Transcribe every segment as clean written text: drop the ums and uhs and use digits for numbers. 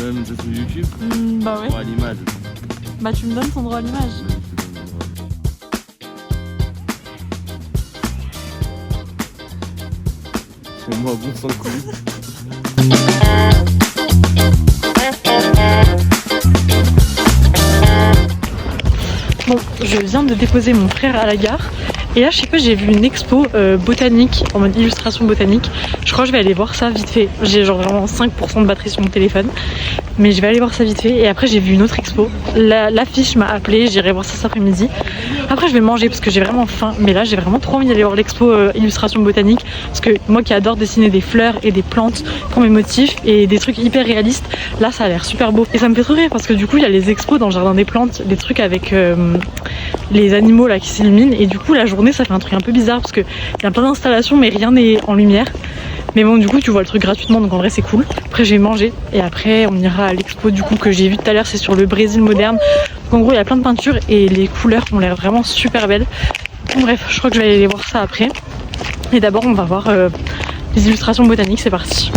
peux la mettre sur YouTube. Bah ouais. Droit à l'image. Bah tu me donnes ton droit à l'image. Ouais, je te donne le droit. Fais-moi bon sans le coup. Bon, je viens de déposer mon frère à la gare. Et là, je sais pas, j'ai vu une expo botanique, en mode illustration botanique. Je crois que je vais aller voir ça vite fait. J'ai genre vraiment 5% de batterie sur mon téléphone. Mais je vais aller voir ça vite fait. Et après, j'ai vu une autre expo. L'affiche m'a appelé, j'irai voir ça cet après-midi. Après, je vais manger parce que j'ai vraiment faim. Mais là, j'ai vraiment trop envie d'aller voir l'expo illustration botanique. Parce que moi qui adore dessiner des fleurs et des plantes pour mes motifs et des trucs hyper réalistes, là, ça a l'air super beau. Et ça me fait trop rire parce que du coup, il y a les expos dans le jardin des plantes, des trucs avec les animaux là qui s'illuminent. Et du coup, la journée, ça fait un truc un peu bizarre parce qu'il y a plein d'installations, mais rien n'est en lumière. Mais bon, du coup, tu vois le truc gratuitement, donc en vrai, c'est cool. Après, je vais manger et après, on ira à l'expo du coup que j'ai vu tout à l'heure, c'est sur le Brésil moderne. Donc, en gros, il y a plein de peintures et les couleurs ont l'air vraiment super belles. Bon, bref, je crois que je vais aller voir ça après. Et d'abord, on va voir les illustrations botaniques, c'est parti.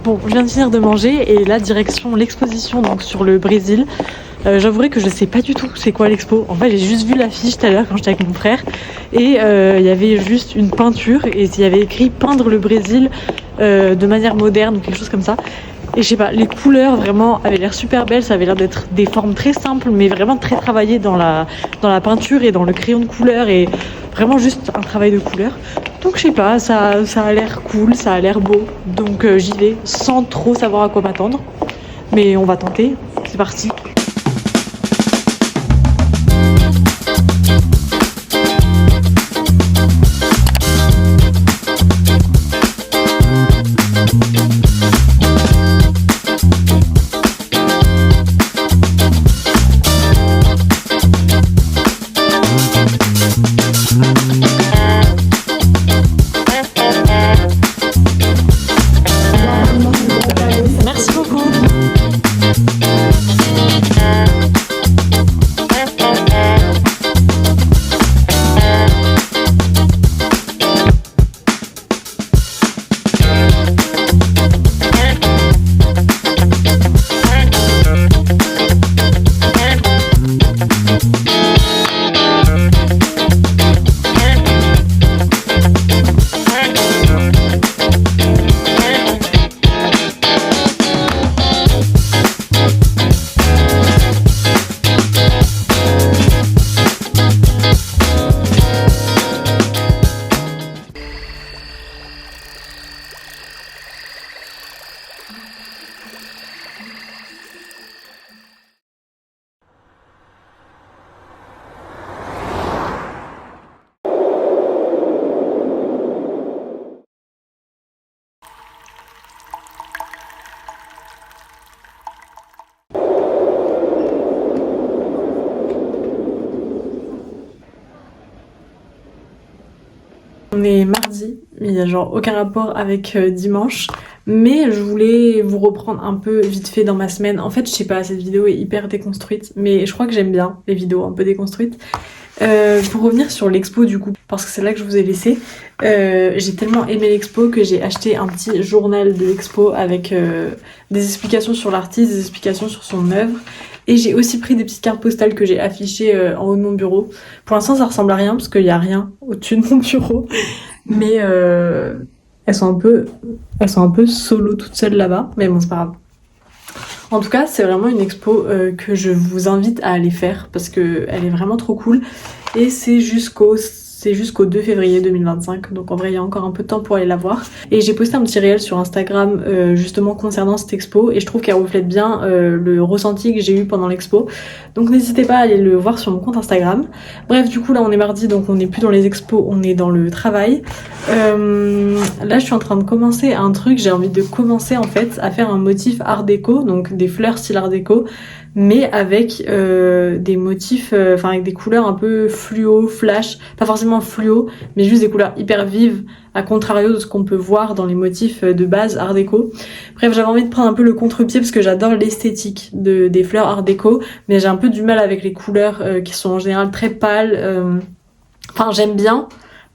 Bon, je viens de finir de manger et là, direction l'exposition donc sur le Brésil. J'avouerai que je sais pas du tout c'est quoi l'expo. En fait, j'ai juste vu l'affiche tout à l'heure quand j'étais avec mon frère et il y avait juste une peinture et il y avait écrit peindre le Brésil de manière moderne ou quelque chose comme ça. Et je sais pas, les couleurs vraiment avaient l'air super belles, ça avait l'air d'être des formes très simples mais vraiment très travaillées dans la peinture et dans le crayon de couleur et vraiment juste un travail de couleur. Donc je sais pas, ça a l'air cool, ça a l'air beau, donc j'y vais sans trop savoir à quoi m'attendre. Mais on va tenter, c'est parti. Merci beaucoup. On est mardi, il n'y a genre aucun rapport avec dimanche, mais je voulais vous reprendre un peu vite fait dans ma semaine. En fait, je sais pas, cette vidéo est hyper déconstruite, mais je crois que j'aime bien les vidéos un peu déconstruites. Pour revenir sur l'expo du coup, parce que c'est là que je vous ai laissé, j'ai tellement aimé l'expo que j'ai acheté un petit journal de l'expo avec des explications sur l'artiste, des explications sur son œuvre. Et j'ai aussi pris des petites cartes postales que j'ai affichées en haut de mon bureau. Pour l'instant, ça ressemble à rien parce qu'il n'y a rien au-dessus de mon bureau. Mais elles sont un peu solo toutes seules là-bas. Mais bon, c'est pas grave. En tout cas, c'est vraiment une expo que je vous invite à aller faire parce qu'elle est vraiment trop cool. Et c'est jusqu'au c'est jusqu'au 2 février 2025, donc en vrai il y a encore un peu de temps pour aller la voir. Et j'ai posté un petit réel sur Instagram justement concernant cette expo, et je trouve qu'elle reflète bien le ressenti que j'ai eu pendant l'expo. Donc n'hésitez pas à aller le voir sur mon compte Instagram. Bref, du coup là on est mardi, donc on n'est plus dans les expos, on est dans le travail. Là je suis en train de commencer un truc, j'ai envie de commencer en fait à faire un motif art déco, donc des fleurs style art déco, mais avec des motifs, enfin avec des couleurs un peu fluo, flash, pas forcément fluo, mais juste des couleurs hyper vives, à contrario de ce qu'on peut voir dans les motifs de base art déco. Bref, j'avais envie de prendre un peu le contre-pied parce que j'adore l'esthétique des fleurs art déco, mais j'ai un peu du mal avec les couleurs qui sont en général très pâles. Enfin, j'aime bien,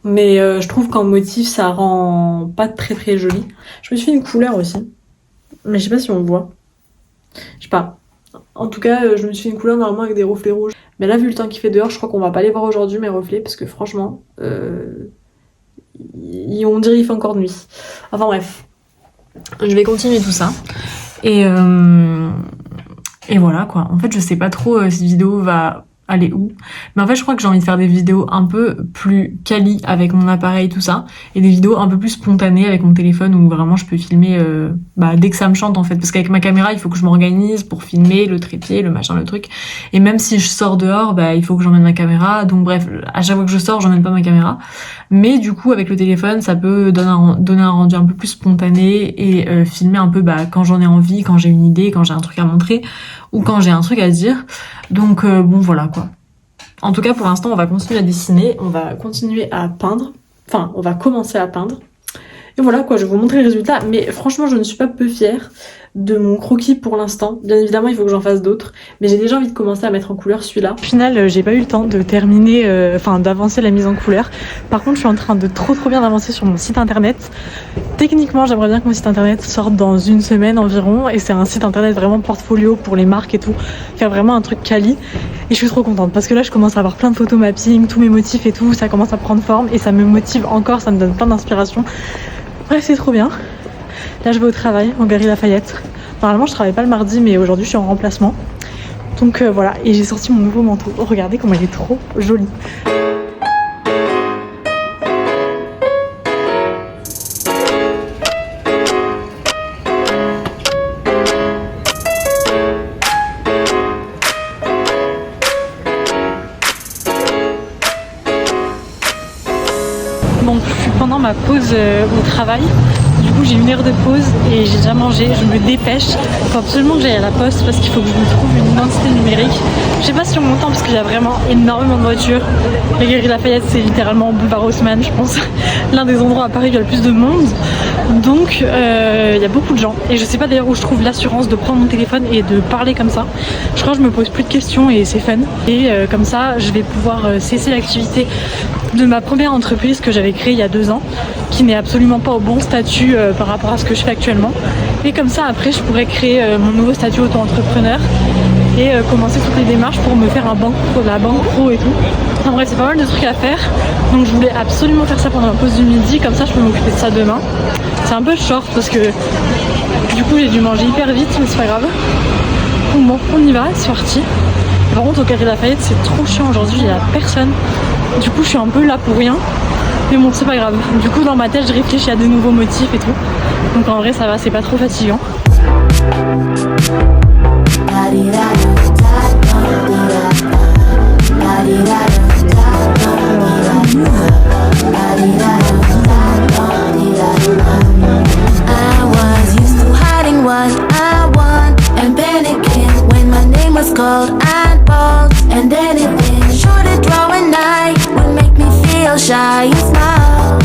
mais je trouve qu'en motif ça rend pas très très joli. Je me suis fait une couleur aussi, mais je sais pas si on le voit. Je sais pas. En tout cas, je me suis fait une couleur normalement avec des reflets rouges. Mais là, vu le temps qu'il fait dehors, je crois qu'on va pas les voir aujourd'hui, mes reflets, parce que franchement, on dirait qu'il fait encore nuit. Enfin bref, je vais continuer tout ça. Et voilà quoi. En fait, je sais pas trop si cette vidéo va aller où. Mais en fait, je crois que j'ai envie de faire des vidéos un peu plus quali avec mon appareil, tout ça. Et des vidéos un peu plus spontanées avec mon téléphone où vraiment je peux filmer dès que ça me chante en fait. Parce qu'avec ma caméra, il faut que je m'organise pour filmer le trépied, le machin, le truc. Et même si je sors dehors, il faut que j'emmène ma caméra. Donc bref, à chaque fois que je sors, j'emmène pas ma caméra. Mais du coup, avec le téléphone, ça peut donner un rendu un peu plus spontané et filmer un peu quand j'en ai envie, quand j'ai une idée, quand j'ai un truc à montrer ou quand j'ai un truc à dire. Donc bon voilà quoi. En tout cas pour l'instant on va continuer à dessiner, on va continuer à peindre, enfin on va commencer à peindre. Et voilà quoi, je vais vous montrer le résultat, mais franchement je ne suis pas peu fière de mon croquis pour l'instant. Bien évidemment il faut que j'en fasse d'autres, mais j'ai déjà envie de commencer à mettre en couleur celui-là. Au final j'ai pas eu le temps de terminer, d'avancer la mise en couleur. Par contre je suis en train de trop bien avancer sur mon site internet. Techniquement j'aimerais bien que mon site internet sorte dans une semaine environ, et c'est un site internet vraiment portfolio pour les marques et tout, faire vraiment un truc quali. Et je suis trop contente parce que là je commence à avoir plein de photos mapping, tous mes motifs et tout, ça commence à prendre forme et ça me motive encore, ça me donne plein d'inspiration. Bref, c'est trop bien. Là je vais au travail en Galerie Lafayette. Normalement je travaille pas le mardi, mais aujourd'hui je suis en remplacement. Donc voilà, et j'ai sorti mon nouveau manteau. Oh, regardez comment il est trop joli. Bon, je suis pendant ma pause au travail. Du coup j'ai une heure de pause et j'ai déjà mangé, je me dépêche. Il faut absolument que j'aille à la poste parce qu'il faut que je me trouve une identité numérique. Je sais pas si on m'entend parce qu'il y a vraiment énormément de voitures. La Galerie Lafayette c'est littéralement boulevard Haussmann, je pense, l'un des endroits à Paris où il y a le plus de monde. Donc il y a beaucoup de gens et je sais pas d'ailleurs où je trouve l'assurance de prendre mon téléphone et de parler comme ça. Je crois que je me pose plus de questions et c'est fun. Et comme ça je vais pouvoir cesser l'activité de ma première entreprise que j'avais créée il y a 2 ans, qui n'est absolument pas au bon statut par rapport à ce que je fais actuellement. Et comme ça après je pourrais créer mon nouveau statut auto-entrepreneur et commencer toutes les démarches pour me faire la banque pro et tout. Enfin bref, c'est pas mal de trucs à faire, donc je voulais absolument faire ça pendant la pause du midi, comme ça je peux m'occuper de ça demain. C'est un peu short parce que du coup j'ai dû manger hyper vite, mais c'est pas grave. Donc bon, on y va, c'est parti. Par contre au Galerie Lafayette c'est trop chiant aujourd'hui, il y a personne. Du coup je suis un peu là pour rien. Mais bon, c'est pas grave. Du coup, dans ma tête, je réfléchis à de nouveaux motifs et tout. Donc en vrai, ça va, c'est pas trop fatigant. Shy, you smile.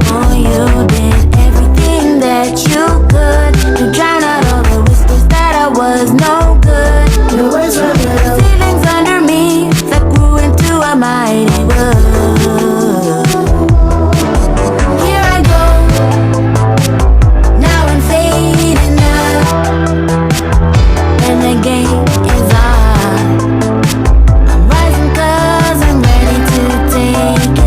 Oh, you did everything that you could to drown out all the whispers that I was no good. Your words were little ceilings under me that grew into a mighty wood. Here I go, now I'm fading out, and the game is on. I'm rising 'cause I'm ready to take it.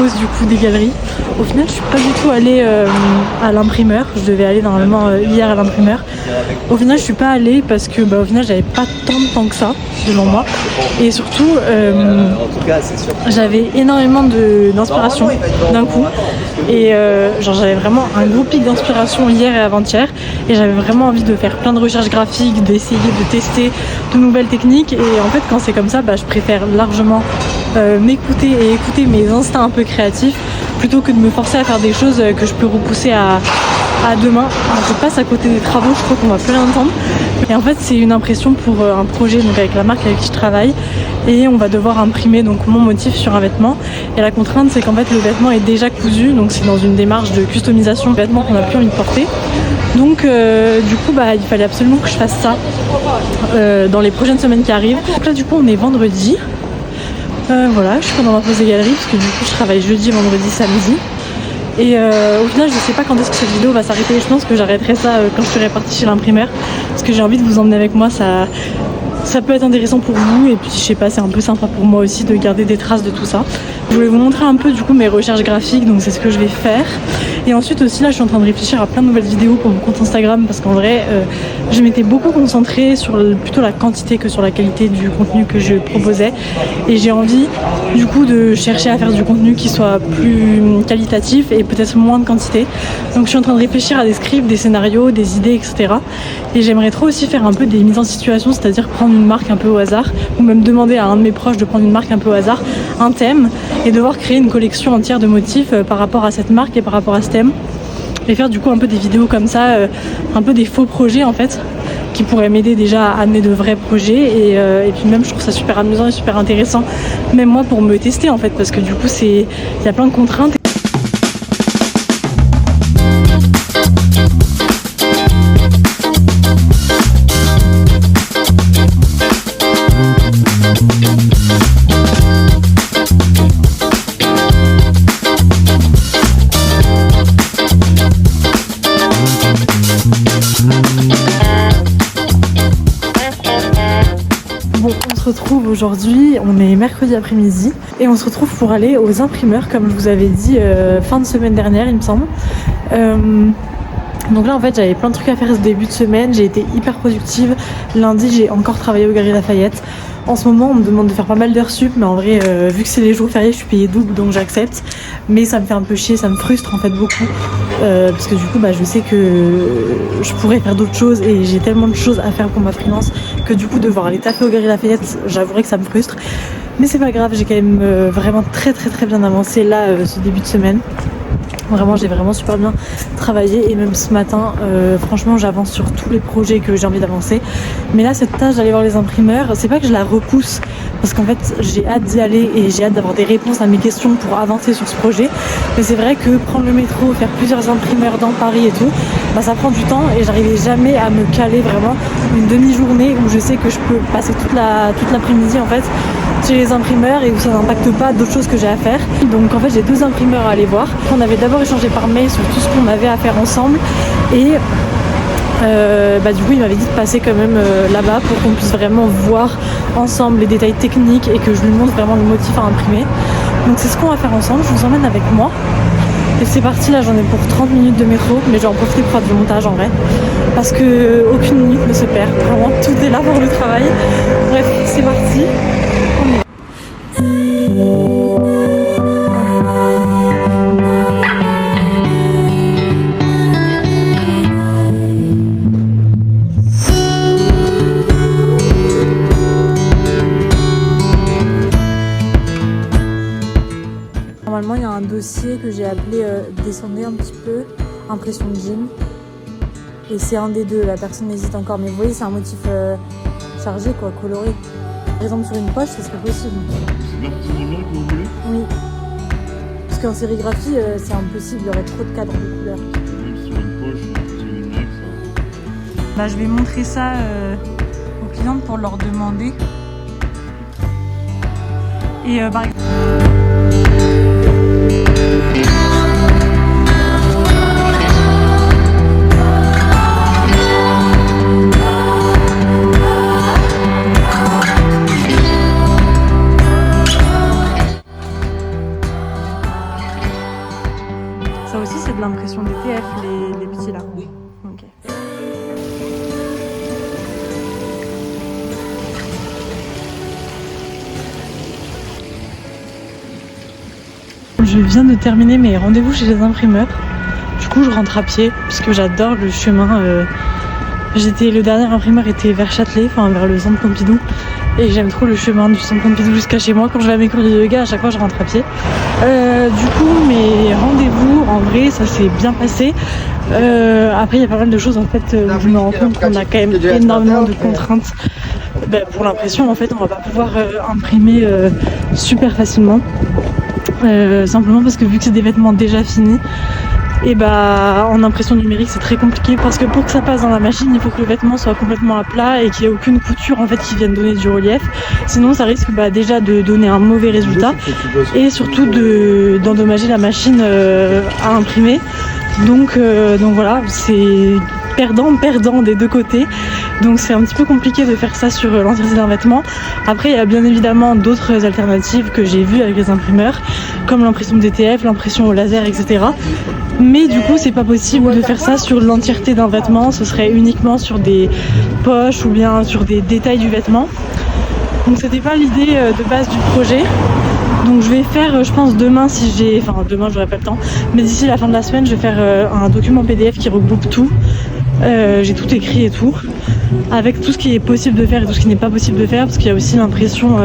dépose du coup des galeries. Au final je suis pas du tout allée à l'imprimeur, je devais aller normalement hier à l'imprimeur. Au final je suis pas allée parce que au final j'avais pas tant de temps que ça devant moi et surtout j'avais énormément d'inspiration d'un coup et genre j'avais vraiment un gros pic d'inspiration hier et avant-hier et j'avais vraiment envie de faire plein de recherches graphiques, d'essayer de tester de nouvelles techniques et en fait quand c'est comme ça je préfère largement m'écouter et écouter mes instincts un peu créatifs plutôt que de me forcer à faire des choses que je peux repousser à demain. Je passe à côté des travaux, je crois qu'on va plus l'entendre. Et en fait c'est une impression pour un projet donc avec la marque avec qui je travaille et on va devoir imprimer donc mon motif sur un vêtement et la contrainte c'est qu'en fait le vêtement est déjà cousu donc c'est dans une démarche de customisation de vêtements qu'on n'a plus envie de porter. Donc du coup il fallait absolument que je fasse ça dans les prochaines semaines qui arrivent. Donc là du coup on est vendredi. Voilà, je suis pendant ma pause des galeries parce que du coup je travaille jeudi, vendredi, samedi. Et au final je sais pas quand est-ce que cette vidéo va s'arrêter. Je pense que j'arrêterai ça quand je serai partie chez l'imprimeur parce que j'ai envie de vous emmener avec moi, ça peut être intéressant pour vous et puis je sais pas, c'est un peu sympa pour moi aussi de garder des traces de tout ça. Je voulais vous montrer un peu du coup mes recherches graphiques, donc c'est ce que je vais faire. Et ensuite aussi là je suis en train de réfléchir à plein de nouvelles vidéos pour mon compte Instagram parce qu'en vrai je m'étais beaucoup concentrée sur plutôt la quantité que sur la qualité du contenu que je proposais et j'ai envie du coup de chercher à faire du contenu qui soit plus qualitatif et peut-être moins de quantité. Donc je suis en train de réfléchir à des scripts, des scénarios, des idées, etc. Et j'aimerais trop aussi faire un peu des mises en situation, c'est-à-dire prendre une marque un peu au hasard ou même demander à un de mes proches de prendre une marque un peu au hasard, un thème et devoir créer une collection entière de motifs par rapport à cette marque et par rapport à ce thème et faire du coup un peu des vidéos comme ça, un peu des faux projets en fait qui pourraient m'aider déjà à amener de vrais projets et puis même je trouve ça super amusant et super intéressant même moi pour me tester en fait parce que du coup il y a plein de contraintes. Retrouve aujourd'hui, on est mercredi après-midi et on se retrouve pour aller aux imprimeurs comme je vous avais dit fin de semaine dernière il me semble. Donc là en fait j'avais plein de trucs à faire ce début de semaine, j'ai été hyper productive. Lundi j'ai encore travaillé aux Galeries Lafayette. En ce moment on me demande de faire pas mal d'heures sup mais en vrai vu que c'est les jours fériés je suis payée double donc j'accepte. Mais ça me fait un peu chier, ça me frustre en fait beaucoup parce que du coup je sais que je pourrais faire d'autres choses et j'ai tellement de choses à faire pour ma freelance que du coup devoir aller taper aux Galeries Lafayette j'avouerais que ça me frustre. Mais c'est pas grave, j'ai quand même vraiment très bien avancé là ce début de semaine. Vraiment j'ai vraiment super bien travaillé et même ce matin franchement j'avance sur tous les projets que j'ai envie d'avancer. Mais là cette tâche d'aller voir les imprimeurs, c'est pas que je la repousse parce qu'en fait j'ai hâte d'y aller et j'ai hâte d'avoir des réponses à mes questions pour avancer sur ce projet. Mais c'est vrai que prendre le métro, faire plusieurs imprimeurs dans Paris et tout, ça prend du temps et j'arrivais jamais à me caler vraiment une demi-journée où je sais que je peux passer toute l'après-midi en fait chez les imprimeurs et où ça n'impacte pas d'autres choses que j'ai à faire. Donc en fait j'ai 2 imprimeurs à aller voir. On avait d'abord échangé par mail sur tout ce qu'on avait à faire ensemble et du coup il m'avait dit de passer quand même là-bas pour qu'on puisse vraiment voir ensemble les détails techniques et que je lui montre vraiment le motif à imprimer. Donc c'est ce qu'on va faire ensemble, je vous emmène avec moi. Et c'est parti, là j'en ai pour 30 minutes de métro, mais je vais en profiter pour faire du montage en vrai. Parce que aucune minute ne se perd, vraiment tout est là pour le travail. Bref, c'est parti, on y va. Normalement il y a un dossier que j'ai appelé descendez un petit peu, impression de jean. Et c'est un des deux, la personne hésite encore. Mais vous voyez c'est un motif chargé quoi, coloré. Par exemple sur une poche ce serait possible. C'est l'artisan numérique que vous voulez? Oui. Parce qu'en sérigraphie c'est impossible, il y aurait trop de cadres de couleurs. Même sur une poche, l'artisan numérique ça... Je vais montrer ça aux clientes pour leur demander. Et par exemple... Ça aussi, c'est de l'impression DTF, les petits là. Oui. Ok. Je viens de terminer mes rendez-vous chez les imprimeurs. Du coup, je rentre à pied parce que j'adore le chemin. Le dernier imprimeur était vers Châtelet, enfin vers le centre Pompidou. Et j'aime trop le chemin du centre Pompidou jusqu'à chez moi. Quand je vais à mes cours de yoga, à chaque fois je rentre à pied. Du coup, mes rendez-vous, en vrai, ça s'est bien passé. Après, il y a pas mal de choses en fait où je me rends compte qu'on a quand même énormément de contraintes. Pour l'impression, en fait, on va pas pouvoir imprimer super facilement. Simplement parce que vu que c'est des vêtements déjà finis, et en impression numérique c'est très compliqué parce que pour que ça passe dans la machine il faut que le vêtement soit complètement à plat et qu'il n'y ait aucune couture en fait qui vienne donner du relief, sinon ça risque déjà de donner un mauvais résultat et surtout d'endommager la machine à imprimer. Donc voilà, c'est perdant des deux côtés, donc c'est un petit peu compliqué de faire ça sur l'entièreté d'un vêtement. Après il y a bien évidemment d'autres alternatives que j'ai vues avec les imprimeurs comme l'impression DTF, l'impression au laser, etc. Mais du coup c'est pas possible de faire ça sur l'entièreté d'un vêtement, ce serait uniquement sur des poches ou bien sur des détails du vêtement. Donc c'était pas l'idée de base du projet. Donc je vais faire, je pense demain demain j'aurai pas le temps, mais d'ici la fin de la semaine je vais faire un document PDF qui regroupe tout. J'ai tout écrit et tout, avec tout ce qui est possible de faire et tout ce qui n'est pas possible de faire, parce qu'il y a aussi l'impression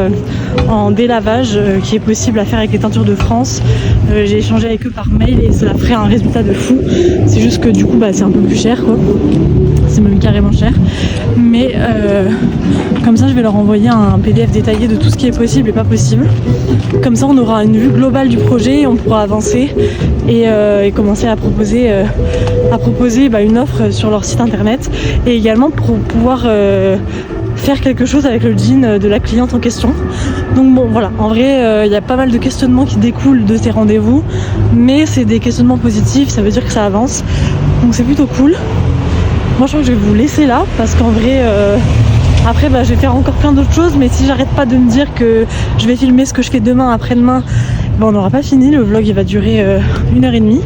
en délavage qui est possible à faire avec les teintures de France. J'ai échangé avec eux par mail et ça ferait un résultat de fou. C'est juste que du coup c'est un peu plus cher quoi. C'est même carrément cher. Mais comme ça je vais leur envoyer un PDF détaillé de tout ce qui est possible et pas possible. Comme ça on aura une vue globale du projet et on pourra avancer et commencer à proposer une offre sur leur site internet et également pour pouvoir faire quelque chose avec le jean de la cliente en question. Donc bon voilà, en vrai il y a pas mal de questionnements qui découlent de ces rendez-vous, mais c'est des questionnements positifs, ça veut dire que ça avance, donc c'est plutôt cool. Moi je crois que je vais vous laisser là parce qu'en vrai après je vais faire encore plein d'autres choses, mais si j'arrête pas de me dire que je vais filmer ce que je fais demain, après-demain, on n'aura pas fini, le vlog il va durer 1h30.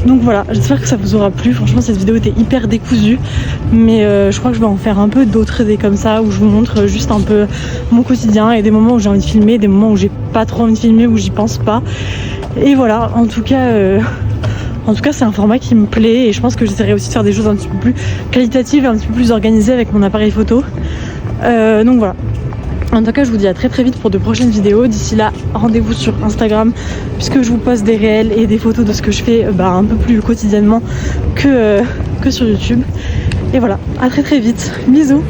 Donc voilà, j'espère que ça vous aura plu. Franchement cette vidéo était hyper décousue, mais je crois que je vais en faire un peu d'autres des comme ça où je vous montre juste un peu mon quotidien et des moments où j'ai envie de filmer, des moments où j'ai pas trop envie de filmer, où j'y pense pas. Et voilà, en tout cas c'est un format qui me plaît et je pense que j'essaierai aussi de faire des choses un petit peu plus qualitatives et un petit peu plus organisées avec mon appareil photo. Donc voilà. En tout cas je vous dis à très vite pour de prochaines vidéos. D'ici là rendez-vous sur Instagram puisque je vous poste des réels et des photos de ce que je fais un peu plus quotidiennement que sur YouTube. Et voilà, à très vite, bisous.